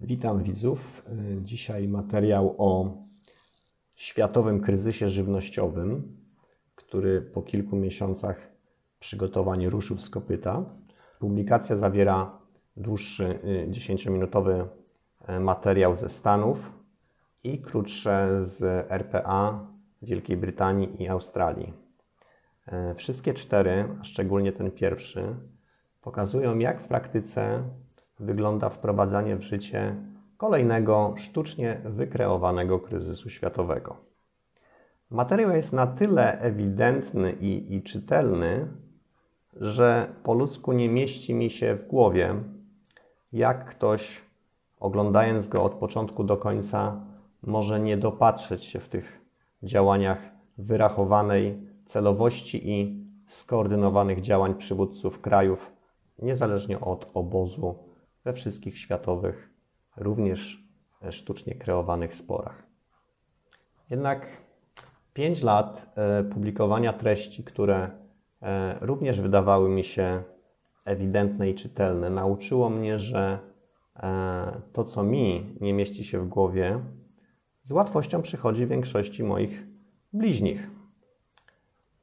Witam widzów. Dzisiaj materiał o światowym kryzysie żywnościowym, który po kilku miesiącach przygotowań ruszył z kopyta. Publikacja zawiera dłuższy, 10-minutowy materiał ze Stanów i krótsze z RPA, Wielkiej Brytanii i Australii. Wszystkie cztery, a szczególnie ten pierwszy, pokazują, jak w praktyce wygląda wprowadzanie w życie kolejnego sztucznie wykreowanego kryzysu światowego. Materiał jest na tyle ewidentny i czytelny, że po ludzku nie mieści mi się w głowie, jak ktoś, oglądając go od początku do końca, może nie dopatrzeć się w tych działaniach wyrachowanej celowości i skoordynowanych działań przywódców krajów, niezależnie od obozu, we wszystkich światowych, również sztucznie kreowanych sporach. Jednak 5 lat publikowania treści, które również wydawały mi się ewidentne i czytelne, nauczyło mnie, że to, co mi nie mieści się w głowie, z łatwością przychodzi większości moich bliźnich.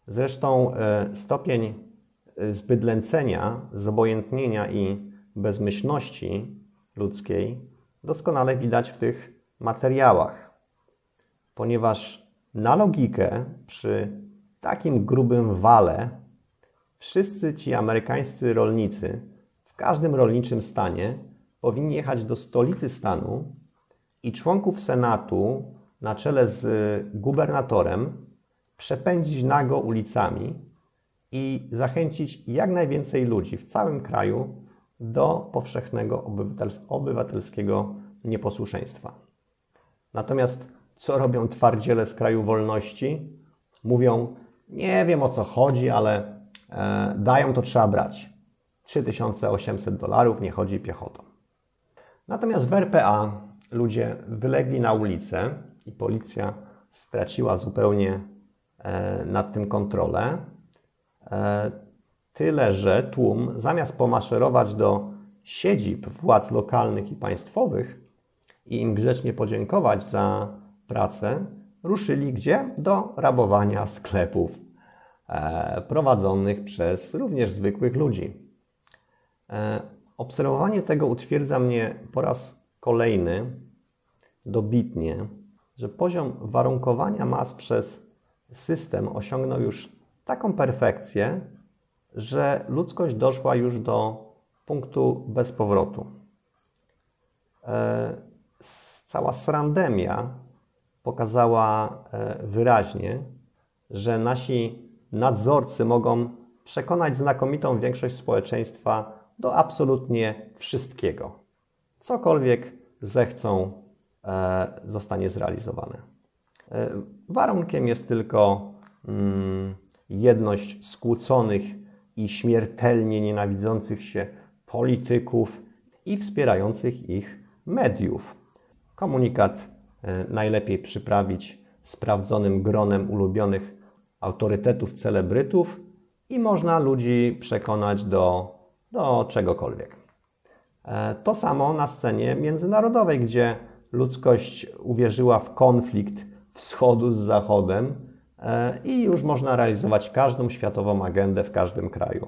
Zresztą stopień zbydlęcenia, zobojętnienia i bezmyślności ludzkiej doskonale widać w tych materiałach, ponieważ na logikę przy takim grubym wale wszyscy ci amerykańscy rolnicy w każdym rolniczym stanie powinni jechać do stolicy stanu i członków Senatu na czele z gubernatorem przepędzić nago ulicami i zachęcić jak najwięcej ludzi w całym kraju do powszechnego obywatelskiego nieposłuszeństwa. Natomiast co robią twardziele z kraju wolności? Mówią, nie wiem, o co chodzi, ale dają, to trzeba brać. $3800, nie chodzi piechotą. Natomiast w RPA ludzie wylegli na ulicę i policja straciła zupełnie nad tym kontrolę. Tyle, że tłum, zamiast pomaszerować do siedzib władz lokalnych i państwowych i im grzecznie podziękować za pracę, ruszyli gdzie? Do rabowania sklepów prowadzonych przez również zwykłych ludzi. Obserwowanie tego utwierdza mnie po raz kolejny dobitnie, że poziom warunkowania mas przez system osiągnął już taką perfekcję, że ludzkość doszła już do punktu bez powrotu. Cała srandemia pokazała wyraźnie, że nasi nadzorcy mogą przekonać znakomitą większość społeczeństwa do absolutnie wszystkiego. Cokolwiek zechcą, zostanie zrealizowane. Warunkiem jest tylko jedność skłóconych i śmiertelnie nienawidzących się polityków i wspierających ich mediów. Komunikat najlepiej przyprawić sprawdzonym gronem ulubionych autorytetów, celebrytów i można ludzi przekonać do czegokolwiek. To samo na scenie międzynarodowej, gdzie ludzkość uwierzyła w konflikt wschodu z zachodem i już można realizować każdą światową agendę w każdym kraju.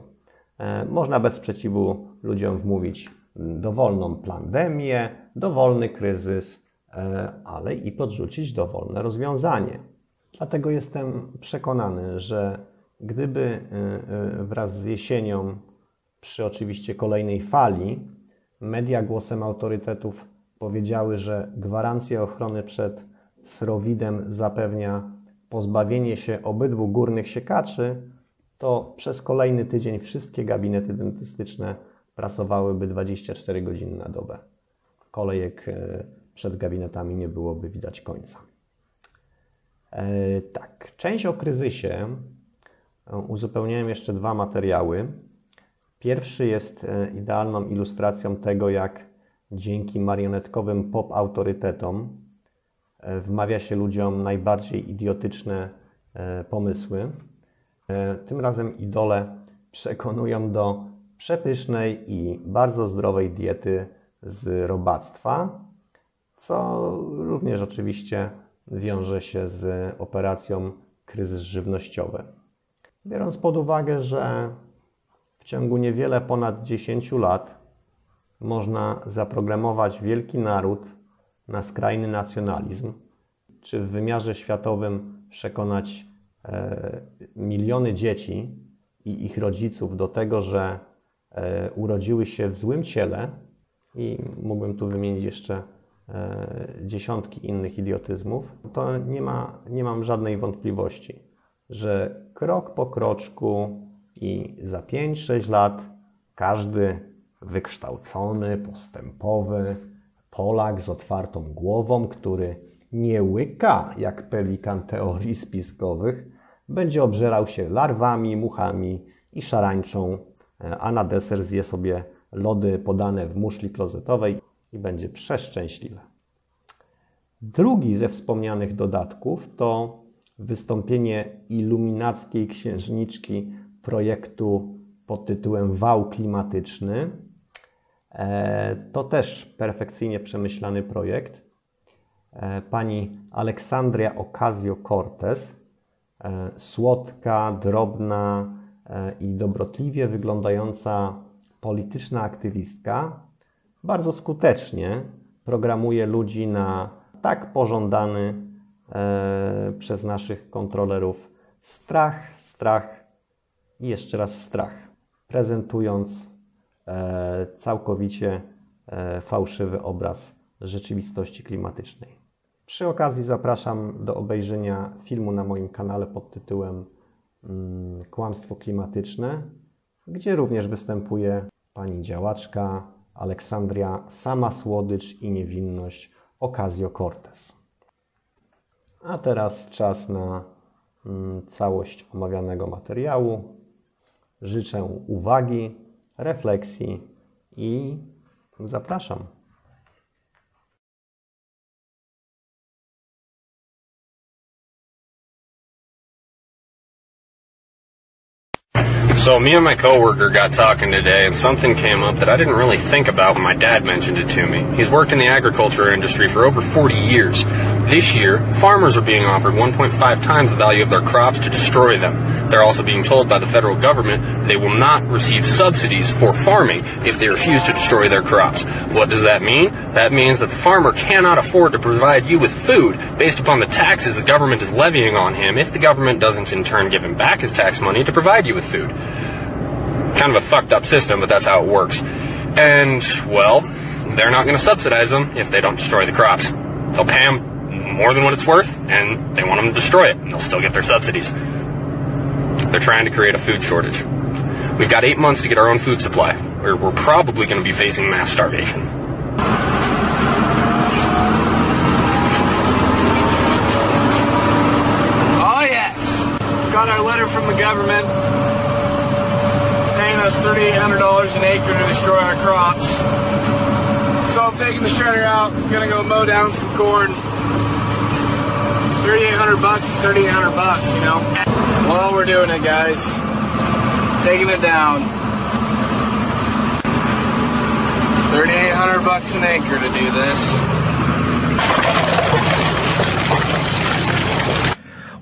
Można bez sprzeciwu ludziom wmówić dowolną pandemię, dowolny kryzys, ale i podrzucić dowolne rozwiązanie. Dlatego jestem przekonany, że gdyby wraz z jesienią, przy oczywiście kolejnej fali, media głosem autorytetów powiedziały, że gwarancję ochrony przed srowidem zapewnia pozbawienie się obydwu górnych siekaczy, to przez kolejny tydzień wszystkie gabinety dentystyczne pracowałyby 24 godziny na dobę. Kolejek przed gabinetami nie byłoby widać końca. Tak, część o kryzysie uzupełniałem jeszcze 2 materiały. Pierwszy jest idealną ilustracją tego, jak dzięki marionetkowym pop-autorytetom wmawia się ludziom najbardziej idiotyczne pomysły. Tym razem idole przekonują do przepysznej i bardzo zdrowej diety z robactwa, co również oczywiście wiąże się z operacją Kryzys żywnościowy. Biorąc pod uwagę, że w ciągu niewiele ponad 10 lat można zaprogramować wielki naród na skrajny nacjonalizm, czy w wymiarze światowym przekonać miliony dzieci i ich rodziców do tego, że urodziły się w złym ciele, i mógłbym tu wymienić jeszcze dziesiątki innych idiotyzmów, to nie mam żadnej wątpliwości, że krok po kroczku i za 5-6 lat każdy wykształcony, postępowy Polak z otwartą głową, który nie łyka jak pelikan teorii spiskowych, będzie obżerał się larwami, muchami i szarańczą, a na deser zje sobie lody podane w muszli klozetowej i będzie przeszczęśliwy. Drugi ze wspomnianych dodatków to wystąpienie iluminackiej księżniczki projektu pod tytułem Wał klimatyczny. To też perfekcyjnie przemyślany projekt. Pani Aleksandria Ocasio-Cortez, słodka, drobna i dobrotliwie wyglądająca polityczna aktywistka, bardzo skutecznie programuje ludzi na tak pożądany przez naszych kontrolerów strach, strach i jeszcze raz strach, prezentując całkowicie fałszywy obraz rzeczywistości klimatycznej. Przy okazji zapraszam do obejrzenia filmu na moim kanale pod tytułem Kłamstwo klimatyczne, gdzie również występuje pani działaczka Aleksandria, sama słodycz i niewinność Ocasio-Cortez. A teraz czas na całość omawianego materiału. Życzę uwagi, refleksji i zapraszam. So me and my coworker got talking today, and something came up that I didn't really think about when my dad mentioned it to me. He's worked in the agriculture industry for over 40 years. This year, farmers are being offered 1.5 times the value of their crops to destroy them. They're also being told by the federal government they will not receive subsidies for farming if they refuse to destroy their crops. What does that mean? That means that the farmer cannot afford to provide you with food based upon the taxes the government is levying on him if the government doesn't in turn give him back his tax money to provide you with food. Kind of a fucked up system, but that's how it works. And, well, they're not going to subsidize them if they don't destroy the crops. They'll pay them more than what it's worth, and they want them to destroy it, and they'll still get their subsidies. They're trying to create a food shortage. We've got 8 months to get our own food supply, or we're probably going to be facing mass starvation. Oh yes! Got our letter from the government. Paying us $3,800 an acre to destroy our crops. So I'm taking the shredder out, gonna go mow down some corn. $3,800 is $3,800, you know? Well, we're doing it, guys. Taking it down. $3,800 an acre to do this.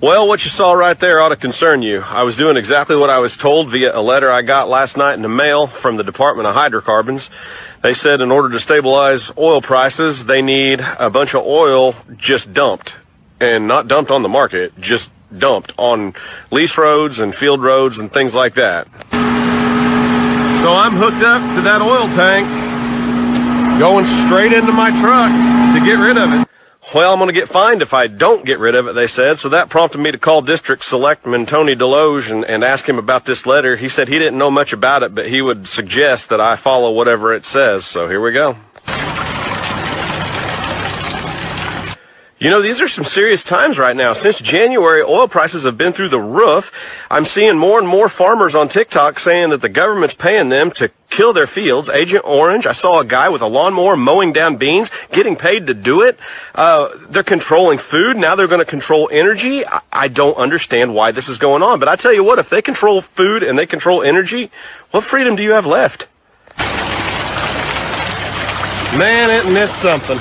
Well, what you saw right there ought to concern you. I was doing exactly what I was told via a letter I got last night in the mail from the Department of Hydrocarbons. They said in order to stabilize oil prices, they need a bunch of oil just dumped. And not dumped on the market, just dumped on lease roads and field roads and things like that. So I'm hooked up to that oil tank, going straight into my truck to get rid of it. Well, I'm going to get fined if I don't get rid of it, they said. So that prompted me to call District Selectman Tony Deloge and ask him about this letter. He said he didn't know much about it, but he would suggest that I follow whatever it says. So here we go. You know, these are some serious times right now. Since January, oil prices have been through the roof. I'm seeing more and more farmers on TikTok saying that the government's paying them to kill their fields. Agent Orange, I saw a guy with a lawnmower mowing down beans, getting paid to do it. They're controlling food. Now they're going to control energy. I don't understand why this is going on. But I tell you what, if they control food and they control energy, what freedom do you have left? Man, isn't this something?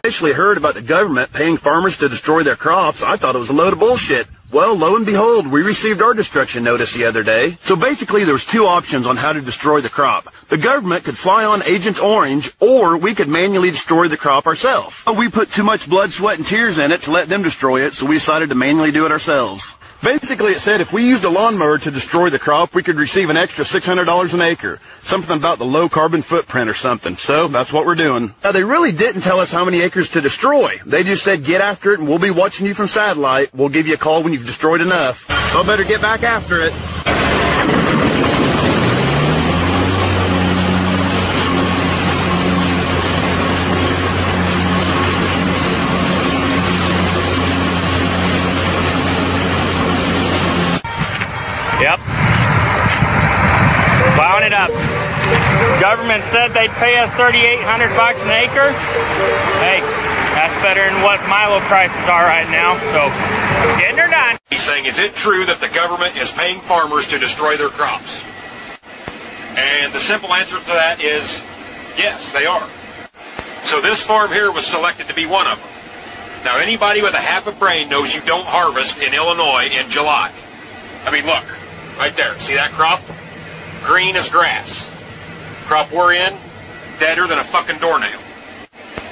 Initially heard about the government paying farmers to destroy their crops, I thought it was a load of bullshit. Well, lo and behold, we received our destruction notice the other day. So basically, there was two options on how to destroy the crop. The government could fly on Agent Orange, or we could manually destroy the crop ourselves. But we put too much blood, sweat, and tears in it to let them destroy it, so we decided to manually do it ourselves. Basically, it said if we used a lawnmower to destroy the crop, we could receive an extra $600 an acre. Something about the low carbon footprint or something. So that's what we're doing. Now, they really didn't tell us how many acres to destroy. They just said, get after it and we'll be watching you from satellite. We'll give you a call when you've destroyed enough. So I better get back after it. Yep. Plowing it up. Government said they'd pay us $3,800 an acre. Hey, that's better than what Milo prices are right now, so getting her done. He's saying, is it true that the government is paying farmers to destroy their crops? And the simple answer to that is, yes, they are. So this farm here was selected to be one of them. Now, anybody with a half a brain knows you don't harvest in Illinois in July. I mean, look. Right there. See that crop? Green as grass. Crop we're in, deader than a fucking doornail.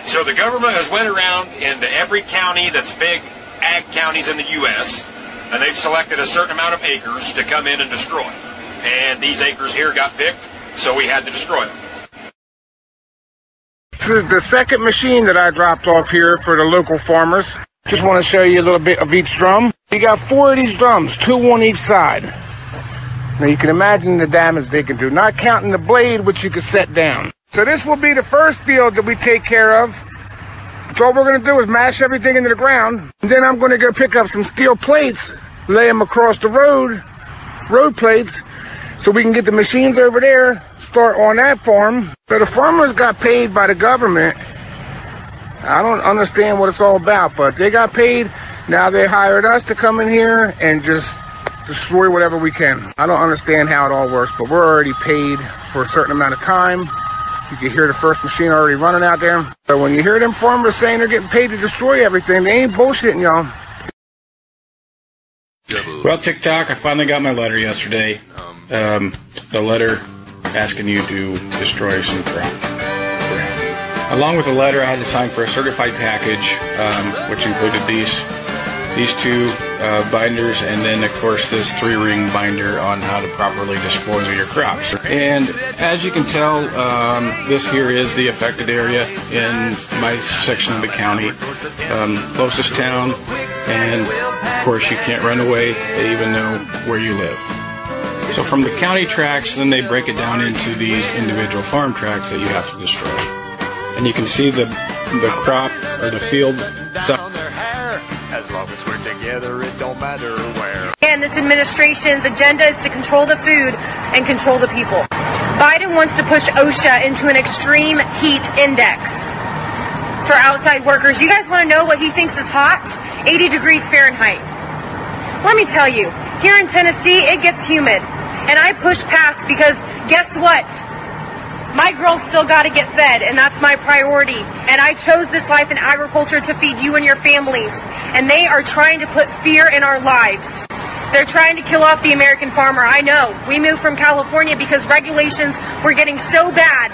So the government has went around into every county that's big ag counties in the U.S., and they've selected a certain amount of acres to come in and destroy. And these acres here got picked, so we had to destroy them. This is the second machine that I dropped off here for the local farmers. Just want to show you a little bit of each drum. You got 4 of these drums, 2 on each side. Now you can imagine the damage they can do, not counting the blade which you can set down. So this will be the first field that we take care of. So all we're going to do is mash everything into the ground. And then I'm going to go pick up some steel plates, lay them across the road plates, so we can get the machines over there, start on that farm. So the farmers got paid by the government. I don't understand what it's all about, but they got paid. Now they hired us to come in here and just destroy whatever we can. I don't understand how it all works, but we're already paid for a certain amount of time. You can hear the first machine already running out there. So when you hear them farmers saying they're getting paid to destroy everything, they ain't bullshitting y'all. Well, TikTok, I finally got my letter yesterday. The letter asking you to destroy some crop. Along with the letter, I had to sign for a certified package, which included these 2 binders, and then of course this 3-ring binder on how to properly dispose of your crops. And as you can tell, this here is the affected area in my section of the county, closest town, and of course you can't run away. They even know where you live. So from the county tracts, then they break it down into these individual farm tracts that you have to destroy. And you can see the crop or the field. As long as we're together, it don't matter where. And this administration's agenda is to control the food and control the people. Biden wants to push OSHA into an extreme heat index for outside workers. You guys want to know what he thinks is hot? 80 degrees Fahrenheit. Let me tell you, here in Tennessee, it gets humid. And I push past because guess what? My girls still got to get fed, and that's my priority. And I chose this life in agriculture to feed you and your families. And they are trying to put fear in our lives. They're trying to kill off the American farmer. I know. We moved from California because regulations were getting so bad.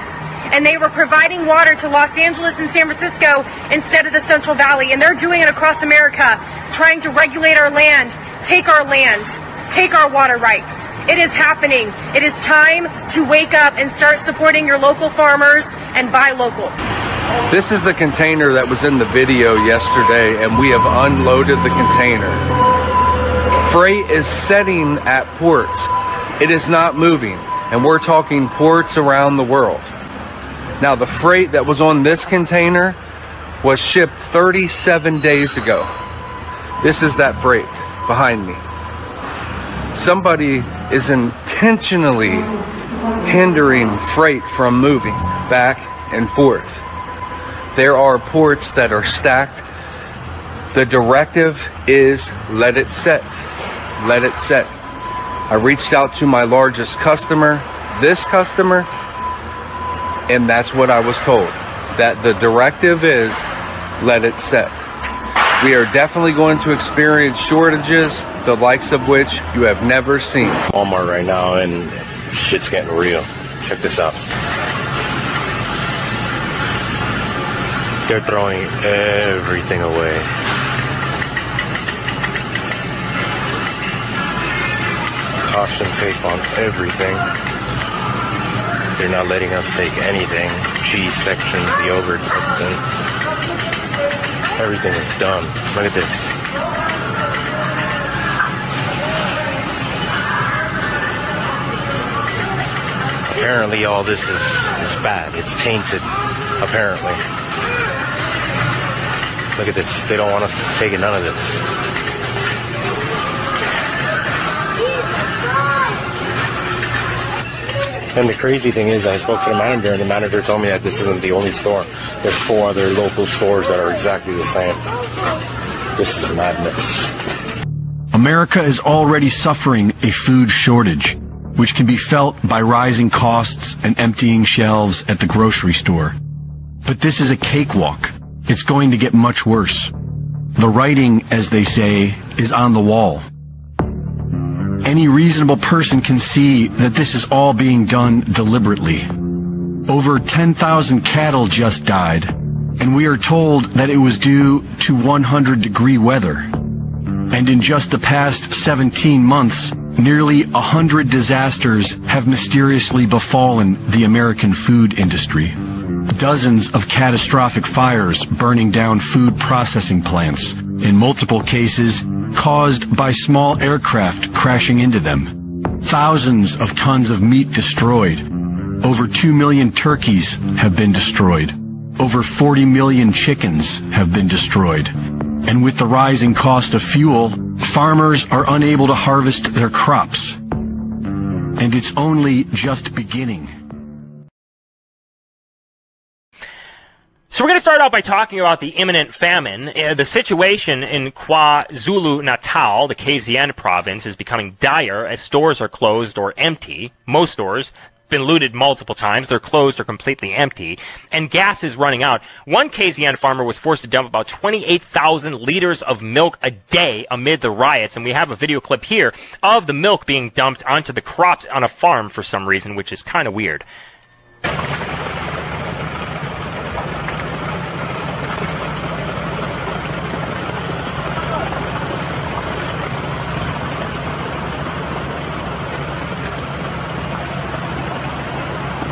And they were providing water to Los Angeles and San Francisco instead of the Central Valley. And they're doing it across America, trying to regulate our land, take our water rights. It is happening. It is time to wake up and start supporting your local farmers and buy local. This is the container that was in the video yesterday, and we have unloaded the container. Freight is setting at ports. It is not moving, and we're talking ports around the world. Now, the freight that was on this container was shipped 37 days ago. This is that freight behind me. Somebody is intentionally hindering freight from moving back and forth. There are ports that are stacked. The directive is let it set. Let it set. I reached out to my largest customer, this customer, and that's what I was told. that the directive is let it set. We are definitely going to experience shortages, the likes of which you have never seen. Walmart right now, and shit's getting real. Check this out. They're throwing everything away. Caution tape on everything. They're not letting us take anything. Cheese sections, yogurt sections. Everything is done. Look at this. Apparently all this is bad. It's tainted, apparently. Look at this. They don't want us to take none of this. And the crazy thing is, I spoke to the manager, and the manager told me that this isn't the only store. There's 4 other local stores that are exactly the same. This is madness. America is already suffering a food shortage, which can be felt by rising costs and emptying shelves at the grocery store. But this is a cakewalk. It's going to get much worse. The writing, as they say, is on the wall. Any reasonable person can see that this is all being done deliberately. Over 10,000 cattle just died, and we are told that it was due to 100-degree weather. And in just the past 17 months, nearly 100 disasters have mysteriously befallen the American food industry. Dozens of catastrophic fires burning down food processing plants, in multiple cases caused by small aircraft crashing into them. Thousands of tons of meat destroyed. Over 2 million turkeys have been destroyed. Over 40 million chickens have been destroyed. And with the rising cost of fuel, farmers are unable to harvest their crops. And it's only just beginning. So we're going to start out by talking about the imminent famine. The situation in KwaZulu-Natal, the KZN province, is becoming dire as stores are closed or empty. Most stores have been looted multiple times. They're closed or completely empty. And gas is running out. One KZN farmer was forced to dump about 28,000 liters of milk a day amid the riots. And we have a video clip here of the milk being dumped onto the crops on a farm for some reason, which is kind of weird.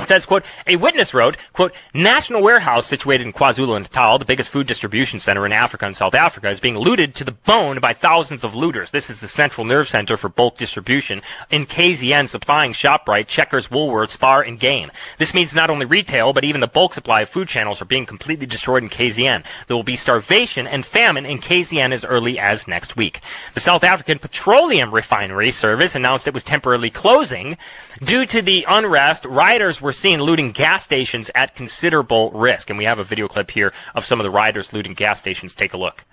It says, quote, a witness wrote, quote, National Warehouse situated in KwaZulu-Natal, the biggest food distribution center in Africa and South Africa, is being looted to the bone by thousands of looters. This is the central nerve center for bulk distribution in KZN, supplying ShopRite, Checkers, Woolworths, Spar, and Game. This means not only retail, but even the bulk supply of food channels are being completely destroyed in KZN. There will be starvation and famine in KZN as early as next week. The South African Petroleum Refinery Service announced it was temporarily closing. Due to the unrest, rioters were seen looting gas stations at considerable risk. And we have a video clip here of some of the rioters looting gas stations. Take a look.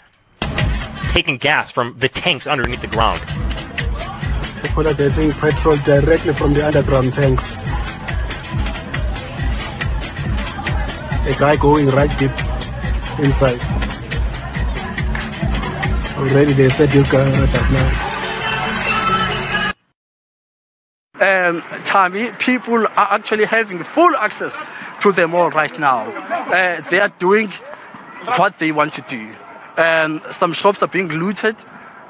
Taking gas from the tanks underneath the ground. People are getting petrol directly from the underground tanks. A guy going right deep inside. Already they said you can right now. Tommy, people are actually having full access to the mall right now. They are doing what they want to do. Some shops are being looted.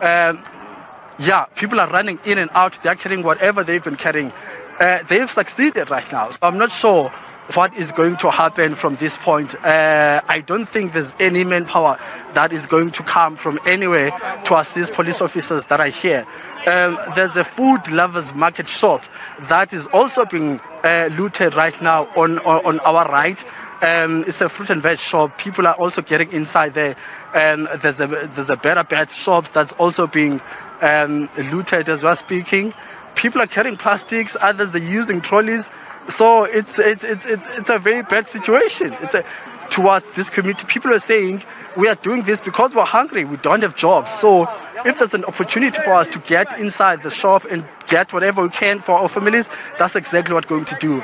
Yeah, people are running in and out. They're carrying whatever they've been carrying. They've succeeded right now. So I'm not sure what is going to happen from this point. I don't think there's any manpower that is going to come from anywhere to assist police officers that are here. There's a food lovers market shop that is also being looted right now on our right. It's a fruit and veg shop. People are also getting inside there. There's a better bed shop that's also being looted as we're speaking. People are carrying plastics. Others are using trolleys. So it's a very bad situation. Towards this community, people are saying we are doing this because we're hungry. We don't have jobs. So if there's an opportunity for us to get inside the shop and get whatever we can for our families, that's exactly what we're going to do.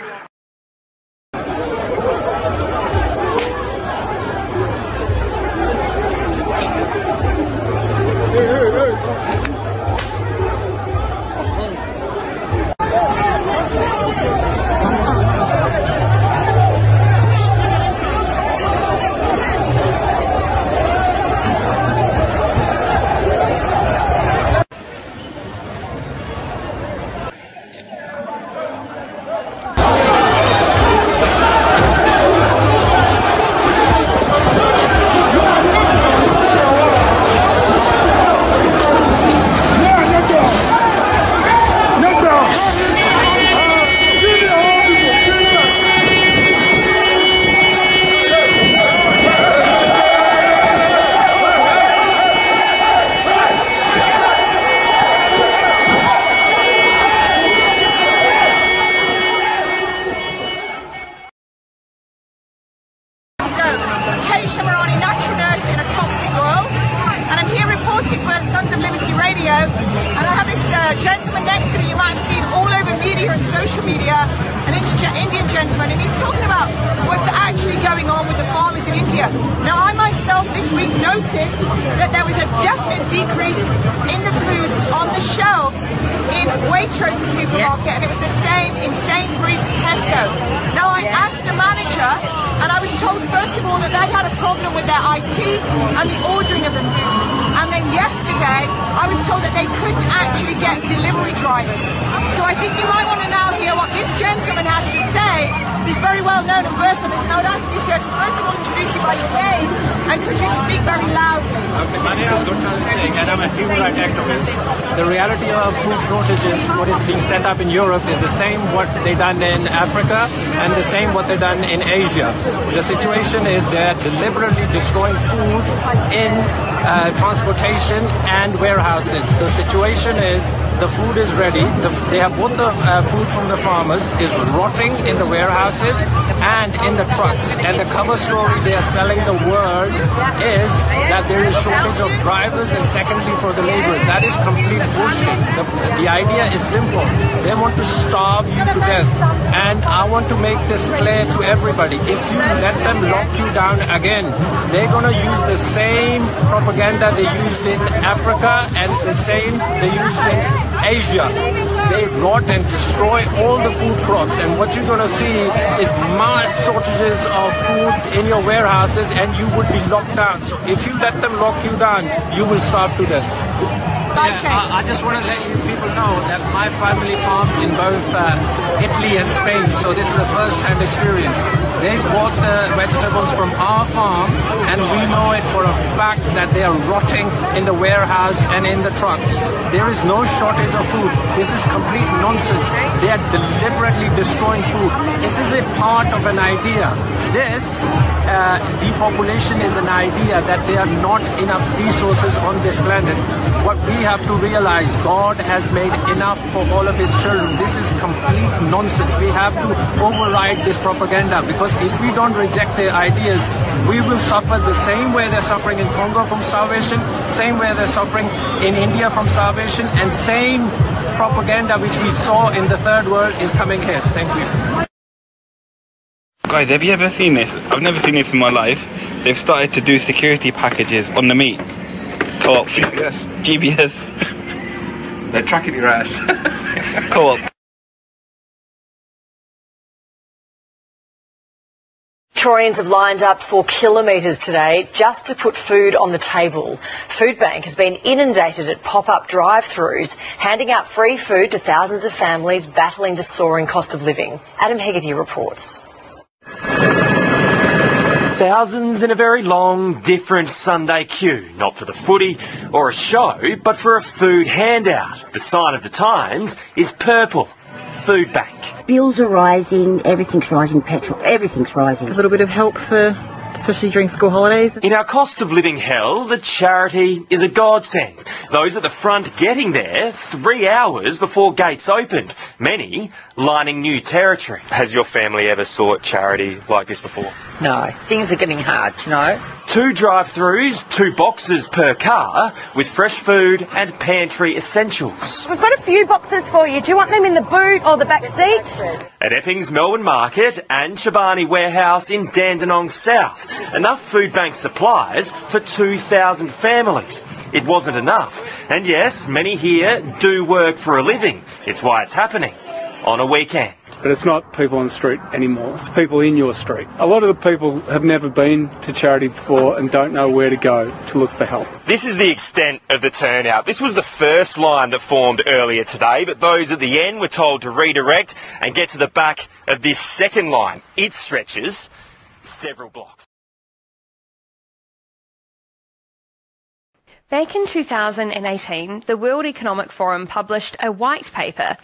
Tamarani, natural nurse in a toxic world, and I'm here reporting for Sons of Liberty Radio, and I have this gentleman next to me you might have seen all over media and social media, an Indian gentleman, and he's talking about what's actually going on with the farmers in India. Now, I myself this week noticed that there was a definite decrease in the foods on the shelves in Waitrose supermarket, and it was the same in Sainsbury's and Tesco. Now, I asked the manager, and I was told, first of all, that they had a problem with their IT and the ordering of the food. And then yesterday, I was told that they couldn't actually get delivery drivers. So I think you might want to now hear what this gentleman has to say. He's very well known and versed on this. And I would ask you, sir, to first of all introduce you by your name, and could you speak very loudly? Okay, my name is Gurtal Singh, and I'm a human rights activist. The reality of food shortages, what is being set up in Europe, is the same what they done in Africa and the same what they done in Asia. The situation is they're deliberately destroying food in transportation and warehouses. The situation is the food is ready. They have both the food from the farmers is rotting in the warehouses and in the trucks. And the cover story they are selling the world is that there is shortage of drivers and secondly for the labor. That is complete bullshit. The idea is simple. They want to starve you to death. And I want to make this clear to everybody. If you let them lock you down again, they're going to use the same propaganda they used in Africa and the same they used in Asia. They rot and destroy all the food crops, and what you're going to see is mass shortages of food in your warehouses, and you would be locked down. So if you let them lock you down, you will starve to death. I just want to let you people know that my family farms in both Italy and Spain, so this is a first-hand experience. They bought the vegetables from our farm, and we know it for a fact that they are rotting in the warehouse and in the trucks. There is no shortage of food. This is complete nonsense. They are deliberately destroying food. This is a part of an idea. This depopulation is an idea that there are not enough resources on this planet. What we have to realize, God has made enough for all of his children. This is complete nonsense. We have to override this propaganda, because if we don't reject their ideas, we will suffer the same way they're suffering in Congo from starvation, same way they're suffering in India from starvation, and same propaganda which we saw in the third world is coming here. Thank you. Guys, have you ever seen this? I've never seen this in my life. They've started to do security packages on the meat. Co-op. GBS. They're tracking your ass. Co-op. Victorians have lined up for kilometres today just to put food on the table. Foodbank has been inundated at pop-up drive-thrus, handing out free food to thousands of families battling the soaring cost of living. Adam Hegarty reports. Thousands in a very long, different Sunday queue, not for the footy or a show, but for a food handout. The sign of the times is purple. Foodbank. Bills are rising, everything's rising, petrol, everything's rising. A little bit of help for, especially during school holidays. In our cost of living hell, the charity is a godsend. Those at the front getting there 3 hours before gates opened, many lining new territory. Has your family ever sought charity like this before? No, things are getting hard, you know. 2 drive-thrus, 2 boxes per car, with fresh food and pantry essentials. We've got a few boxes for you. Do you want them in the boot or the back seat? At Epping's Melbourne Market and Chobani Warehouse in Dandenong South, enough food bank supplies for 2,000 families. It wasn't enough. And yes, many here do work for a living. It's why it's happening on a weekend. But it's not people on the street anymore. It's people in your street. A lot of the people have never been to charity before and don't know where to go to look for help. This is the extent of the turnout. This was the first line that formed earlier today, but those at the end were told to redirect and get to the back of this second line. It stretches several blocks. Back in 2018, the World Economic Forum published a white paper,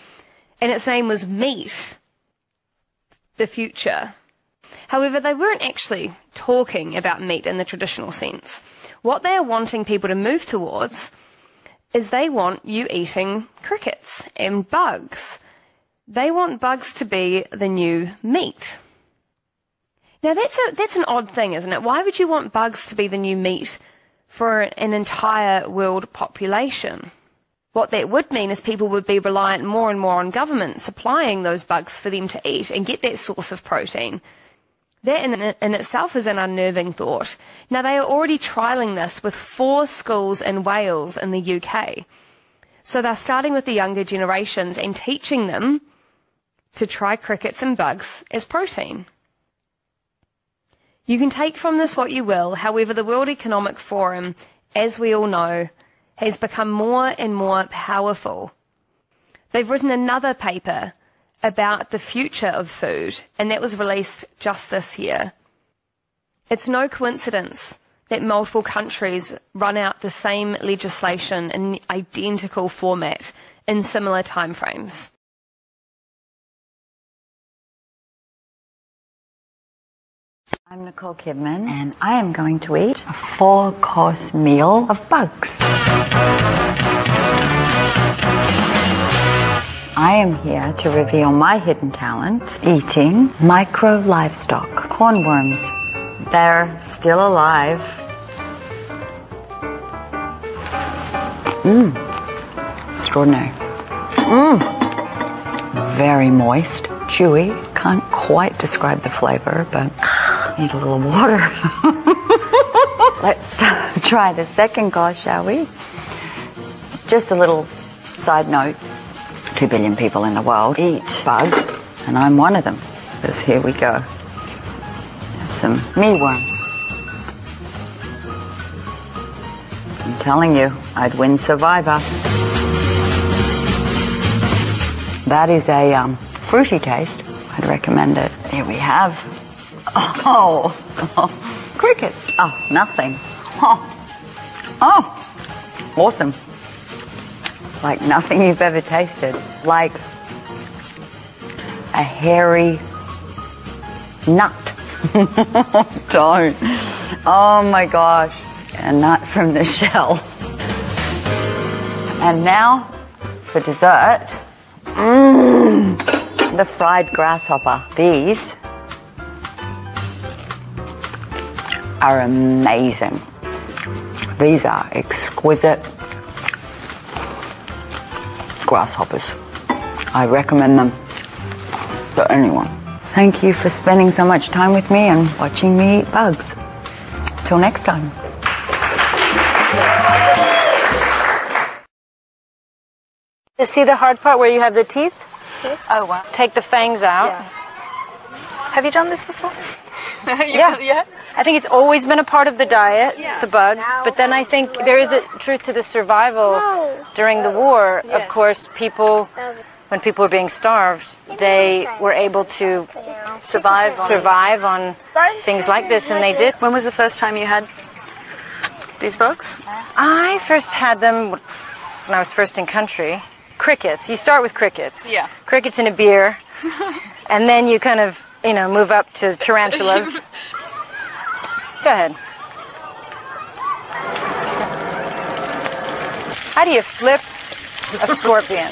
and its name was Meat the Future. However, they weren't actually talking about meat in the traditional sense. What they are wanting people to move towards is they want you eating crickets and bugs. They want bugs to be the new meat. Now that's an odd thing, isn't it? Why would you want bugs to be the new meat for an entire world population? What that would mean is people would be reliant more and more on government supplying those bugs for them to eat and get that source of protein. That in itself is an unnerving thought. Now, they are already trialling this with 4 schools in Wales in the UK. So they're starting with the younger generations and teaching them to try crickets and bugs as protein. You can take from this what you will. However, the World Economic Forum, as we all know, has become more and more powerful. They've written another paper about the future of food, and that was released just this year. It's no coincidence that multiple countries run out the same legislation in identical format in similar timeframes. I'm Nicole Kidman, and I am going to eat a 4-course meal of bugs. I am here to reveal my hidden talent, eating micro livestock, cornworms. They're still alive. Extraordinary. Very moist, chewy. Can't quite describe the flavor, but need a little water. Let's try the second course, shall we? Just a little side note. 2 billion people in the world eat bugs, and I'm one of them. Because here we go. Have some mealworms. I'm telling you, I'd win Survivor. That is a fruity taste. I'd recommend it. Here we have. Oh, crickets. Oh, nothing. Oh, awesome. Like nothing you've ever tasted. Like a hairy nut. Don't. Oh my gosh. A nut from the shell. And now for dessert. The fried grasshopper. These are amazing. These are exquisite grasshoppers. I recommend them to anyone. Thank you for spending so much time with me and watching me eat bugs. Till next time. You see the hard part where you have the teeth? Oh, wow. Take the fangs out. Yeah. Have you done this before? Yeah. I think it's always been a part of the diet, the bugs, but then I think there is a truth to the survival. During the war, of course, when people were being starved, they were able to survive on things like this, and they did. When was the first time you had these bugs? I first had them when I was first in country. Crickets. You start with crickets. Yeah. Crickets in a beer, and then you kind of, move up to tarantulas. Go ahead. How do you flip a scorpion?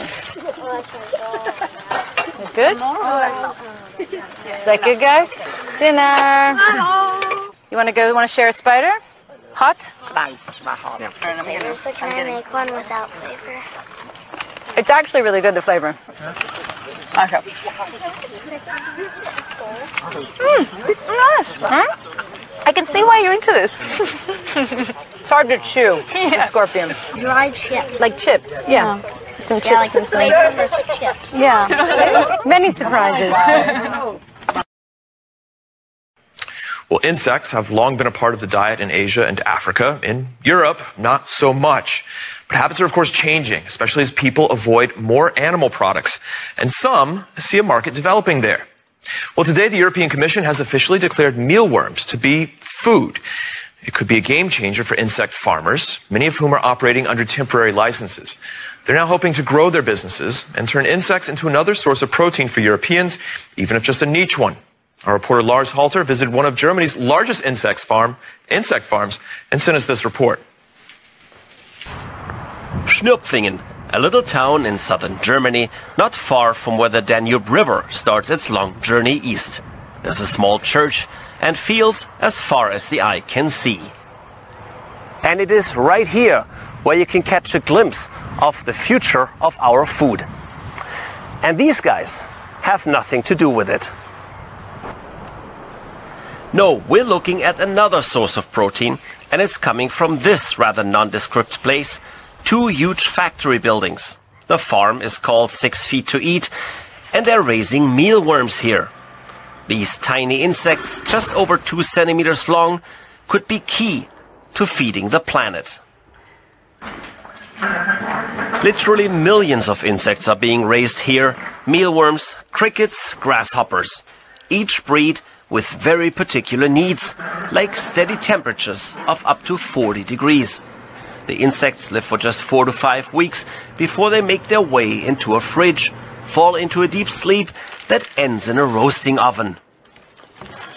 Good? Is that good, guys? Dinner. You want to share a spider? Hot? So can I make one without flavor? It's actually really good, the flavor. Okay. Nice. Huh? I can see why you're into this. It's hard to chew, the scorpion. Dried chips. Like chips, yeah. Some chips like and some flavorless chips. Yeah. Many surprises. Well, insects have long been a part of the diet in Asia and Africa. In Europe, not so much. But habits are, of course, changing, especially as people avoid more animal products. And some see a market developing there. Well, today, the European Commission has officially declared mealworms to be food. It could be a game changer for insect farmers, many of whom are operating under temporary licenses. They're now hoping to grow their businesses and turn insects into another source of protein for Europeans, even if just a niche one. Our reporter Lars Halter visited one of Germany's largest insect farms and sent us this report. Schnürpflingen, a little town in southern Germany, not far from where the Danube River starts its long journey east. There's a small church, and fields as far as the eye can see. And it is right here where you can catch a glimpse of the future of our food. And these guys have nothing to do with it. No, we're looking at another source of protein, and it's coming from this rather nondescript place, 2 huge factory buildings. The farm is called 6 Feet to Eat, and they're raising mealworms here. These tiny insects, just over 2 centimeters long, could be key to feeding the planet. Literally millions of insects are being raised here. Mealworms, crickets, grasshoppers. Each breed with very particular needs, like steady temperatures of up to 40 degrees. The insects live for just 4 to 5 weeks before they make their way into a fridge, fall into a deep sleep that ends in a roasting oven.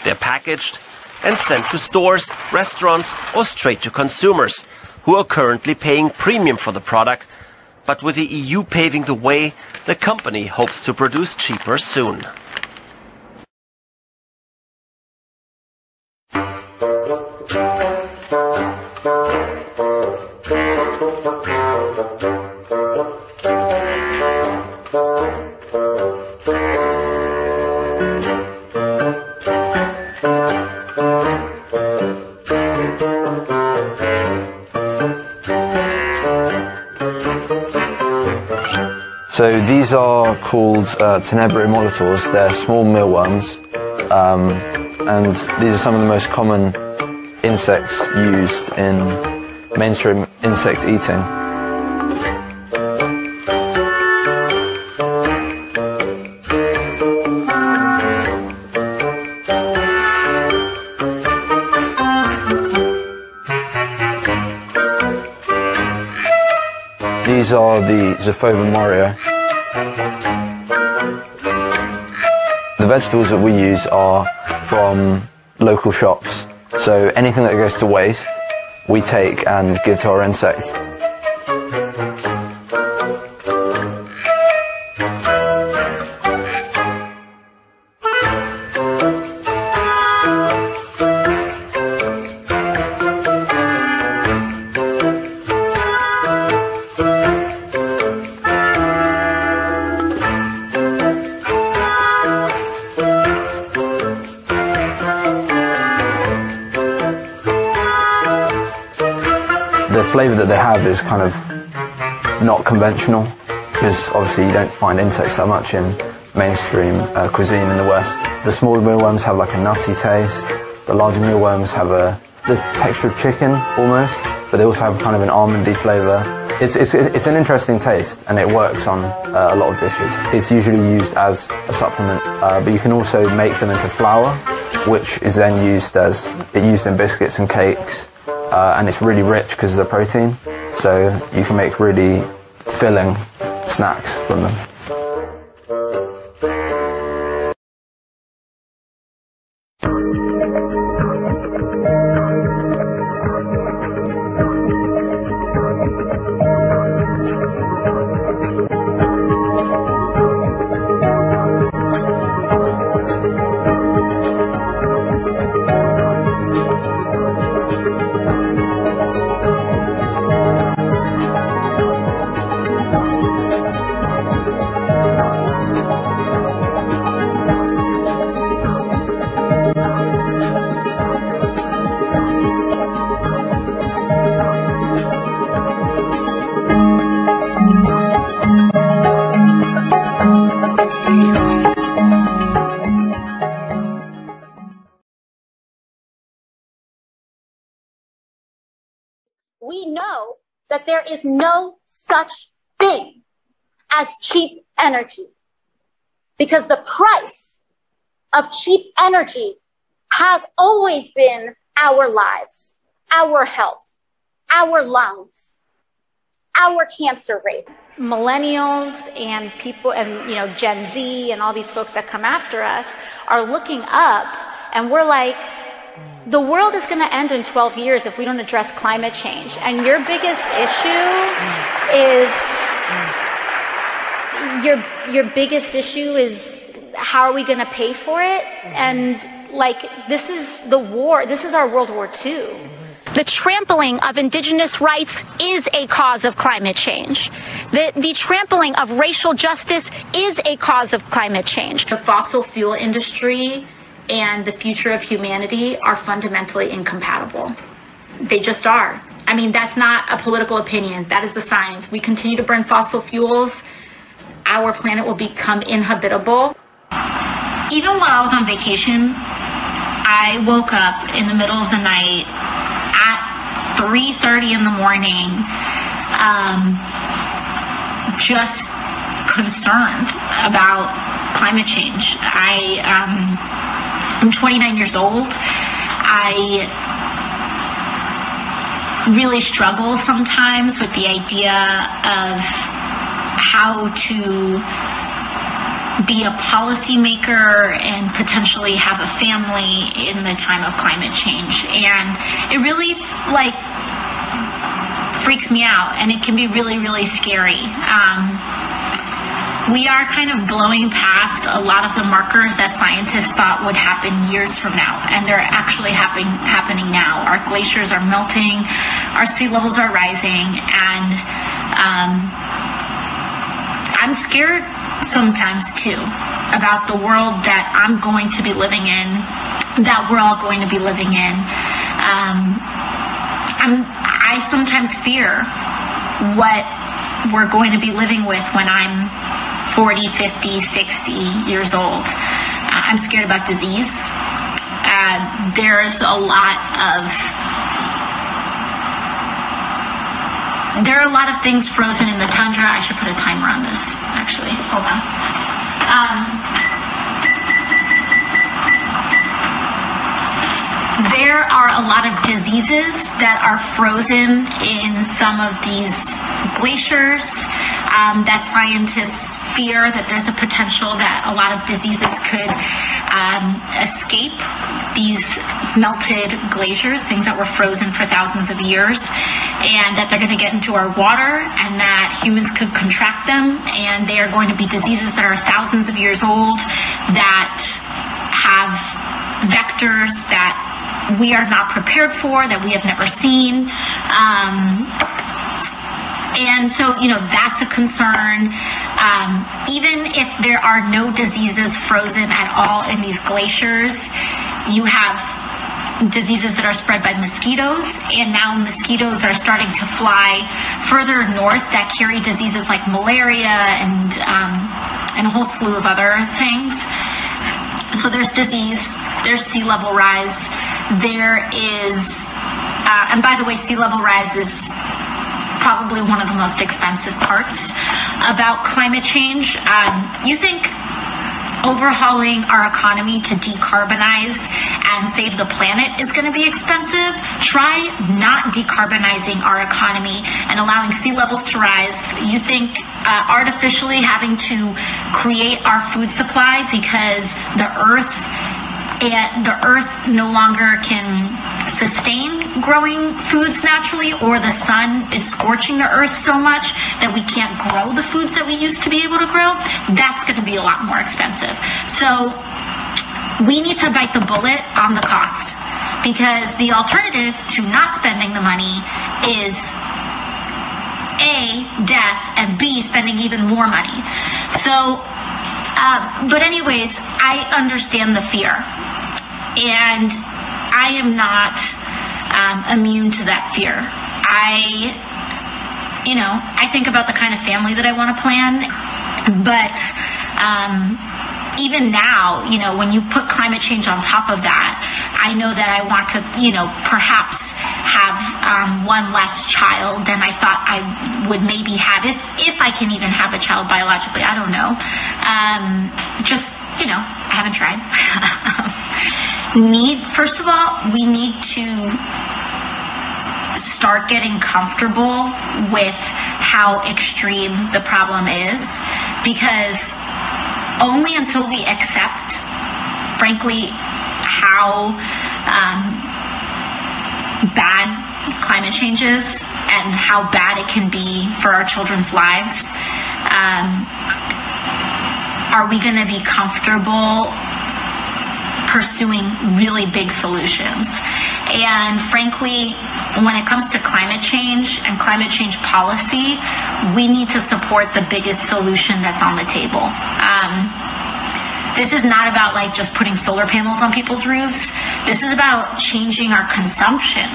They're packaged and sent to stores, restaurants, or straight to consumers, who are currently paying premium for the product. But with the EU paving the way, the company hopes to produce cheaper soon. So these are called Tenebria molotors. They're small mealworms, and these are some of the most common insects used in mainstream insect eating. These are the Xiphoba morio. The vegetables that we use are from local shops. So anything that goes to waste, we take and give to our insects. The flavour that they have is kind of not conventional, because obviously you don't find insects that much in mainstream cuisine in the West. The smaller mealworms have like a nutty taste. The larger mealworms have the texture of chicken almost, but they also have kind of an almondy flavour. It's an interesting taste, and it works on a lot of dishes. It's usually used as a supplement, but you can also make them into flour, which is then used in biscuits and cakes. And it's really rich because of the protein, so you can make really filling snacks from them. We know that there is no such thing as cheap energy, because the price of cheap energy has always been our lives, our health, our lungs, our cancer rate. Millennials and people and Gen Z and all these folks that come after us are looking up, and we're like, the world is going to end in 12 years if we don't address climate change. And your biggest issue is your biggest issue is how are we going to pay for it? And like, this is the war. This is our World War II. The trampling of indigenous rights is a cause of climate change. The trampling of racial justice is a cause of climate change. The fossil fuel industry and the future of humanity are fundamentally incompatible. They just are. I mean, that's not a political opinion. That is the science. We continue to burn fossil fuels, our planet will become inhabitable. Even while I was on vacation, I woke up in the middle of the night at 3:30 in the morning, just concerned about climate change. I'm 29 years old. I really struggle sometimes with the idea of how to be a policymaker and potentially have a family in the time of climate change. And it really freaks me out, and it can be really, really scary. We are kind of blowing past a lot of the markers that scientists thought would happen years from now, and they're actually happening now. Our glaciers are melting, our sea levels are rising, and I'm scared sometimes too about the world that I'm going to be living in, that we're all going to be living in. I sometimes fear what we're going to be living with when I'm 40, 50, 60 years old. I'm scared about disease. There are a lot of things frozen in the tundra. I should put a timer on this, actually. Hold on. There are a lot of diseases that are frozen in some of these glaciers, that scientists fear that there's a potential that a lot of diseases could escape these melted glaciers, things that were frozen for thousands of years, and that they're going to get into our water, and that humans could contract them, and they are going to be diseases that are thousands of years old, that have vectors that we are not prepared for, that we have never seen. And so, that's a concern. Even if there are no diseases frozen at all in these glaciers, you have diseases that are spread by mosquitoes, and now mosquitoes are starting to fly further north that carry diseases like malaria and a whole slew of other things. So there's disease, there's sea level rise, there is, and by the way, sea level rise is probably one of the most expensive parts about climate change. You think overhauling our economy to decarbonize and save the planet is going to be expensive? Try not decarbonizing our economy and allowing sea levels to rise. You think artificially having to create our food supply because the earth no longer can sustain growing foods naturally, or the sun is scorching the earth so much that we can't grow the foods that we used to be able to grow? That's going to be a lot more expensive. So we need to bite the bullet on the cost, because the alternative to not spending the money is A, death, and B, spending even more money. So but anyways, I understand the fear, and I am not immune to that fear. I think about the kind of family that I want to plan, but even now, when you put climate change on top of that, I know that I want to, perhaps have one less child than I thought I would maybe have, if I can even have a child biologically. I don't know. I haven't tried. First of all, we need to start getting comfortable with how extreme the problem is, because only until we accept, frankly, how bad climate change is and how bad it can be for our children's lives, are we going to be comfortable pursuing really big solutions? And frankly, when it comes to climate change and climate change policy, we need to support the biggest solution that's on the table. This is not about like just putting solar panels on people's roofs. This is about changing our consumption.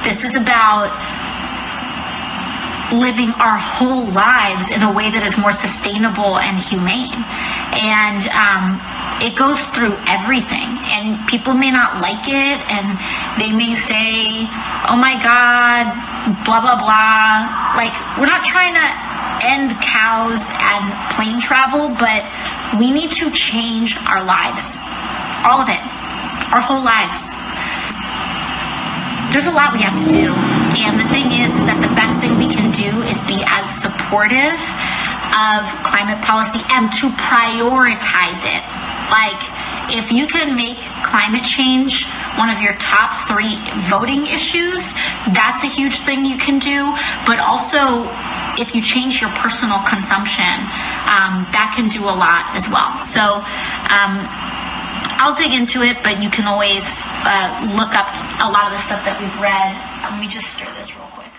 This is about living our whole lives in a way that is more sustainable and humane. And it goes through everything. And people may not like it, and they may say, oh my God, blah, blah, blah. Like, we're not trying to end cows and plane travel, but we need to change our lives. All of it. Our whole lives. There's a lot we have to do. And the thing is that the best thing we can do is be as supportive of climate policy and to prioritize it. Like, if you can make climate change one of your top 3 voting issues, that's a huge thing you can do. But also, if you change your personal consumption, that can do a lot as well. So I'll dig into it, but you can always look up a lot of the stuff that we've read. Let me just stir this real quick.